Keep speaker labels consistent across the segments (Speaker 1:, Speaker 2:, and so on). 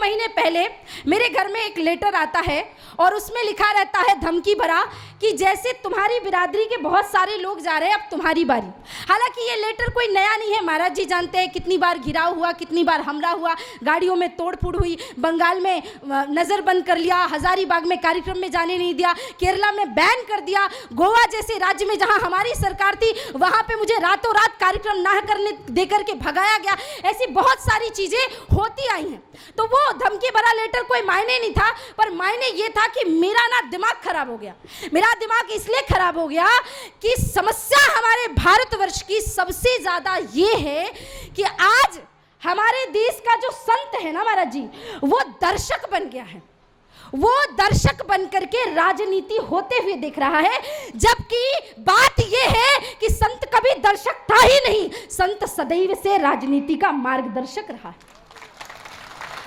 Speaker 1: महीने पहले मेरे घर में एक लेटर आता है और उसमें लिखा रहता है धमकी भरा कि जैसे तुम्हारी बिरादरी के बहुत सारे लोग जा रहे हैं, अब तुम्हारी बारी। हालांकि ये लेटर कोई नया नहीं है, महाराज जी जानते हैं कितनी बार घिराव हुआ, कितनी बार हमला हुआ, गाड़ियों में तोड़फोड़ हुई, बंगाल में नज़रबंद कर लिया, हजारीबाग में कार्यक्रम में जाने नहीं दिया, केरला में बैन कर दिया, गोवा जैसे राज्य में जहां हमारी सरकार थी वहां पे मुझे रातों रात कार्यक्रम ना करने देकर के भगाया गया। ऐसी बहुत सारी चीजें होती आई हैं। तो वो धमकी भरा लेटर कोई मायने नहीं था, पर मायने ये था कि मेरा ना दिमाग खराब हो गया। मेरा दिमाग इसलिए खराब हो गया कि समस्या हमारे भारतवर्ष की सबसे ज्यादा ये है कि आज हमारे देश का जो संत है ना महाराज जी, वो दर्शक बन गया है। वो दर्शक बनकर के राजनीति होते हुए देख रहा है, जबकि बात यह है कि संत कभी दर्शक था ही नहीं, संत सदैव से राजनीति का मार्गदर्शक रहा है।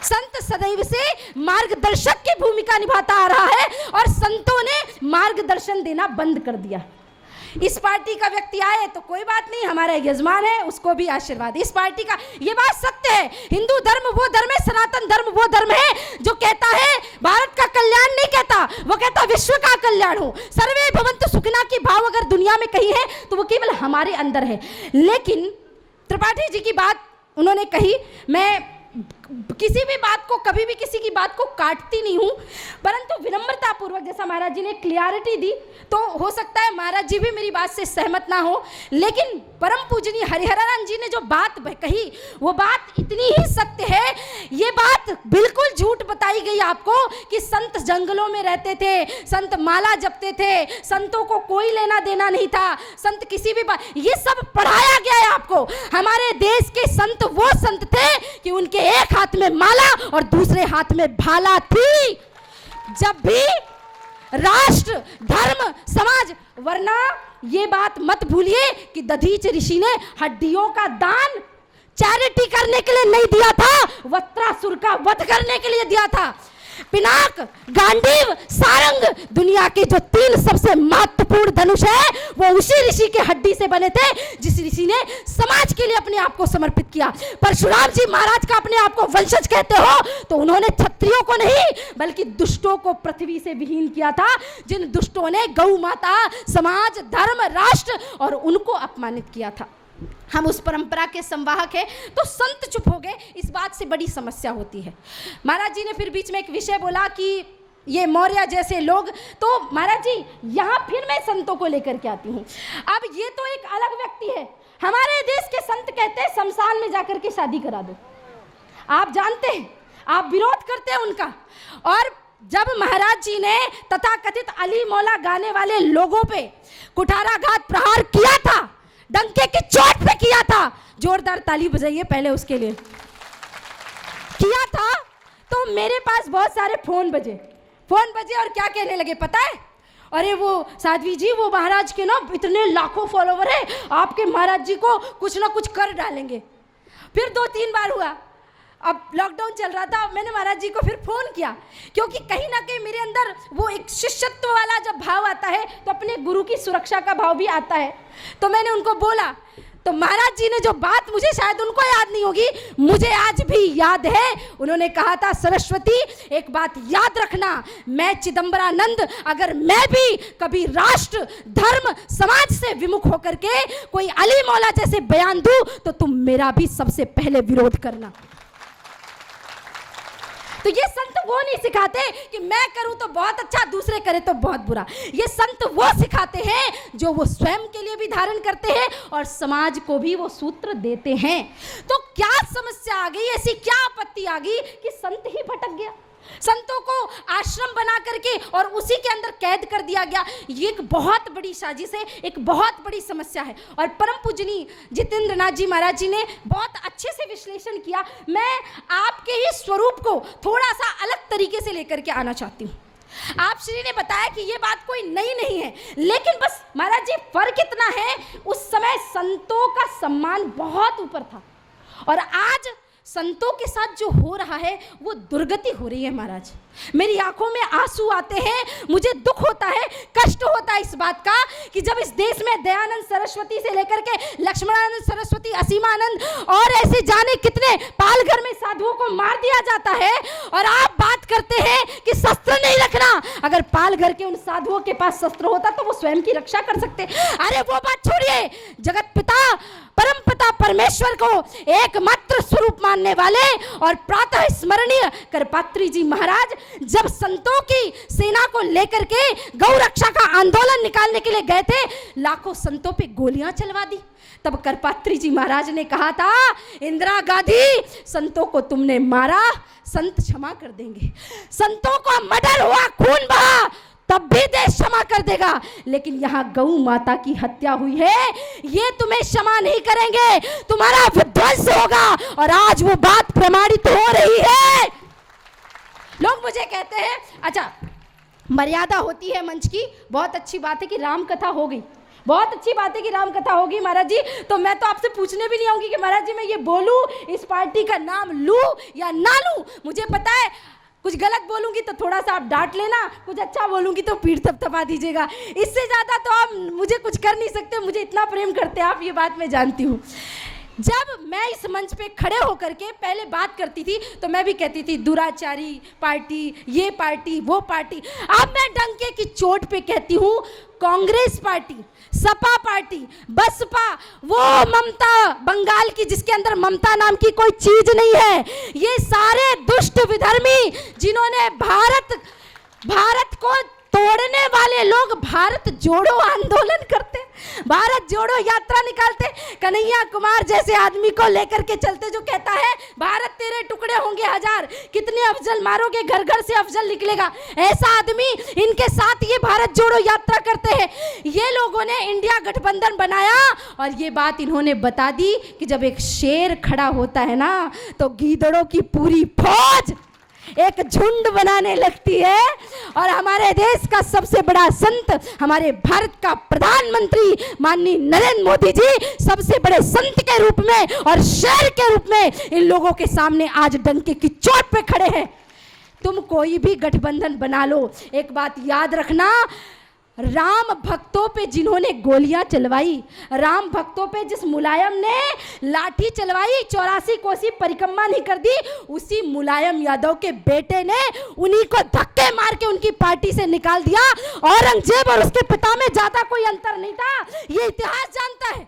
Speaker 1: संत सदैव से मार्गदर्शक की भूमिका निभाता आ रहा है और संतों ने मार्गदर्शन देना बंद कर दिया। इस पार्टी का व्यक्ति आए तो कोई बात नहीं, हमारा यजमान है, उसको भी आशीर्वाद। इस पार्टी का, ये बात सत्य है, हिंदू धर्म वो धर्म है, सनातन धर्म वो धर्म है जो कहता है भारत का कल्याण नहीं कहता, वो कहता विश्व का कल्याण हो। सर्वे भवन्तु सुखिनः की भाव अगर दुनिया में कही है तो वो केवल हमारे अंदर है। लेकिन त्रिपाठी जी की बात उन्होंने कही, मैं किसी भी बात को, कभी भी किसी की बात को काटती नहीं हूं, परंतु विनम्रता पूर्वक, जैसा महाराज जी ने क्लियरिटी दी, तो हो सकता है महाराज जी भी मेरी बात से सहमत ना हो, लेकिन परम पूजनीय हरिहरानंद जी ने जो बात कही वो बात इतनी ही सत्य है। ये बात बिल्कुल झूठ बताई गई आपको कि संत जंगलों में रहते थे, संत माला जपते थे, संतों को कोई लेना देना नहीं था, संत किसी भी बात, ये सब पढ़ाया गया है आपको। हमारे देश के संत वो संत थे कि उनके एक हाथ में माला और दूसरे हाथ में भाला थी। जब भी राष्ट्र, धर्म, समाज, वरना ये बात मत भूलिए कि दधीच ऋषि ने हड्डियों का दान चैरिटी करने के लिए नहीं दिया था, वत्रासुर का वध करने के लिए दिया था। पिनाक, गांडीव, सारंग, दुनिया के जो 3 सबसे महत्वपूर्ण धनुष है वो उसी ऋषि के हड्डी से बने थे जिस ऋषि ने समाज के लिए अपने आप को समर्पित किया। परशुराम जी महाराज का अपने आप को वंशज कहते हो तो उन्होंने क्षत्रियों को नहीं बल्कि दुष्टों को पृथ्वी से विहीन किया था, जिन दुष्टों ने गौ माता, समाज, धर्म, राष्ट्र और उनको अपमानित किया था। हम उस परंपरा के संवाहक हैं, तो संत चुप हो गए, इस बात से बड़ी समस्या होती है। महाराज जी ने फिर बीच में एक विषय बोला कि ये मौर्य जैसे लोग, तो महाराज जी यहाँ फिर मैं संतों को लेकर के आती हूँ। अब ये तो एक अलग व्यक्ति है, हमारे देश के संत कहते हैं शमशान में जाकर के शादी करा दो। आप जानते हैं, आप विरोध करते हैं उनका। और जब महाराज जी ने तथाकथित अली मौला गाने वाले लोगों पे कुठाराघात प्रहार किया था, डंके की चोट पे किया था, जोरदार ताली बजाइए पहले उसके लिए, किया था, तो मेरे पास बहुत सारे फोन बजे और क्या कहने लगे पता है? अरे वो साध्वी जी, वो महाराज के ना इतने लाखों फॉलोवर है, आपके महाराज जी को कुछ ना कुछ कर डालेंगे। फिर 2-3 बार हुआ, अब लॉकडाउन चल रहा था, मैंने महाराज जी को फिर फ़ोन किया, क्योंकि कहीं ना कहीं मेरे अंदर वो एक शिष्यत्व वाला जब भाव आता है तो अपने गुरु की सुरक्षा का भाव भी आता है। तो मैंने उनको बोला, तो महाराज जी ने जो बात, मुझे शायद उनको याद नहीं होगी, मुझे आज भी याद है, उन्होंने कहा था, सरस्वती एक बात याद रखना, मैं चिदंबरानंद अगर मैं भी कभी राष्ट्र, धर्म, समाज से विमुख होकर के कोई अली मौला जैसे बयान दूं तो तुम मेरा भी सबसे पहले विरोध करना। तो ये संत वो नहीं सिखाते कि मैं करूं तो बहुत अच्छा, दूसरे करे तो बहुत बुरा। ये संत वो सिखाते हैं जो वो स्वयं के लिए भी धारण करते हैं और समाज को भी वो सूत्र देते हैं। तो क्या समस्या आ गई, ऐसी क्या आपत्ति आ गई कि संत ही भटक गया, संतों को आश्रम बना करके और उसी के अंदर कैद कर दिया गया? ये एक बहुत बड़ी साजिश है, एक बहुत बड़ी समस्या है। और परम पूजनीय जितेंद्र नाथ जी महाराज जी ने बहुत अच्छे से विश्लेषण किया। मैं आपके ही स्वरूप को थोड़ा सा अलग तरीके से लेकर के आना चाहती हूँ। आप श्री ने बताया कि ये बात कोई नई नहीं है, लेकिन बस महाराज जी फर्क इतना है, उस समय संतों का सम्मान बहुत ऊपर था और आज संतों के साथ जो हो रहा है वो दुर्गति हो रही है महाराज। मेरी आंखों में आंसू आते हैं, मुझे दुख होता है, कष्ट होता है इस बात का कि जब इस देश में दयानंद सरस्वती से लेकर के लक्ष्मणानंद सरस्वती, असीमानंद और ऐसे जाने कितने पालघर में साधुओं को मार दिया जाता है, और आप बात करते हैं कि शस्त्र नहीं रखना। अगर पालघर के उन साधुओं के पास शस्त्र होता तो वो स्वयं की रक्षा कर सकते। अरे वो बात छोड़िए, जगत पिता परम पिता परमेश्वर को एकमात्र स्वरूप मानने वाले और प्रातः स्मरणीय करपात्री जी महाराज जब संतों की सेना को लेकर के गौ रक्षा का आंदोलन निकालने के लिए गए थे, लाखों संतों पे गोलियां चलवा दी। तब करपात्री जी महाराज ने कहा था, इंदिरा गांधी संतों को तुमने मारा, संत क्षमा कर देंगे। संतों का मर्डर हुआ, खून बहा, तब भी देश क्षमा कर देगा, लेकिन यहाँ गौ माता की हत्या हुई है, ये तुम्हें क्षमा नहीं करेंगे, तुम्हारा विध्वंस होगा। और आज वो बात प्रमाणित हो रही है। लोग मुझे कहते हैं, अच्छा मर्यादा होती है मंच की, बहुत अच्छी बात है कि राम कथा हो गई, बहुत अच्छी बात है कि राम कथा होगी महाराज जी, तो मैं तो आपसे पूछने भी नहीं आऊंगी कि महाराज जी मैं ये बोलूं, इस पार्टी का नाम लूं या ना लूं। मुझे पता है कुछ गलत बोलूंगी तो थोड़ा सा आप डांट लेना, कुछ अच्छा बोलूंगी तो पीठ थपथपा दीजिएगा, इससे ज़्यादा तो आप मुझे कुछ कर नहीं सकते। मुझे इतना प्रेम करते हैं आप, ये बात मैं जानती हूँ। जब मैं इस मंच पे खड़े होकर के पहले बात करती थी तो मैं भी कहती थी दुराचारी पार्टी, ये पार्टी, वो पार्टी। अब मैं डंके की चोट पे कहती हूँ, कांग्रेस पार्टी, सपा पार्टी, बसपा, वो ममता बंगाल की जिसके अंदर ममता नाम की कोई चीज नहीं है, ये सारे दुष्ट विधर्मी जिन्होंने भारत को तोड़ने वाले लोग भारत जोड़ो आंदोलन करते, भारत जोड़ो यात्रा निकालते, कन्हैया कुमार जैसे आदमी को लेकर के चलते जो कहता है भारत तेरे टुकड़े होंगे हजार, कितने अफजल मारोगे घर घर से अफजल निकलेगा, ऐसा आदमी इनके साथ ये भारत जोड़ो यात्रा करते हैं। ये लोगों ने इंडिया गठबंधन बनाया और ये बात इन्होंने बता दी कि जब एक शेर खड़ा होता है ना तो गीदड़ों की पूरी फौज एक झुंड बनाने लगती है। और हमारे देश का सबसे बड़ा संत, हमारे भारत का प्रधानमंत्री माननीय नरेंद्र मोदी जी सबसे बड़े संत के रूप में और शेर के रूप में इन लोगों के सामने आज डंके की चोट पे खड़े हैं। तुम कोई भी गठबंधन बना लो, एक बात याद रखना, राम भक्तों पे जिन्होंने गोलियां चलवाई, राम भक्तों पे जिस मुलायम ने लाठी चलवाई, 84 कोसी परिक्रमा नहीं कर दी, उसी मुलायम यादव के बेटे ने उन्हीं को धक्के मार के उनकी पार्टी से निकाल दिया। औरंगजेब और उसके पिता में ज्यादा कोई अंतर नहीं था, ये इतिहास जानता है।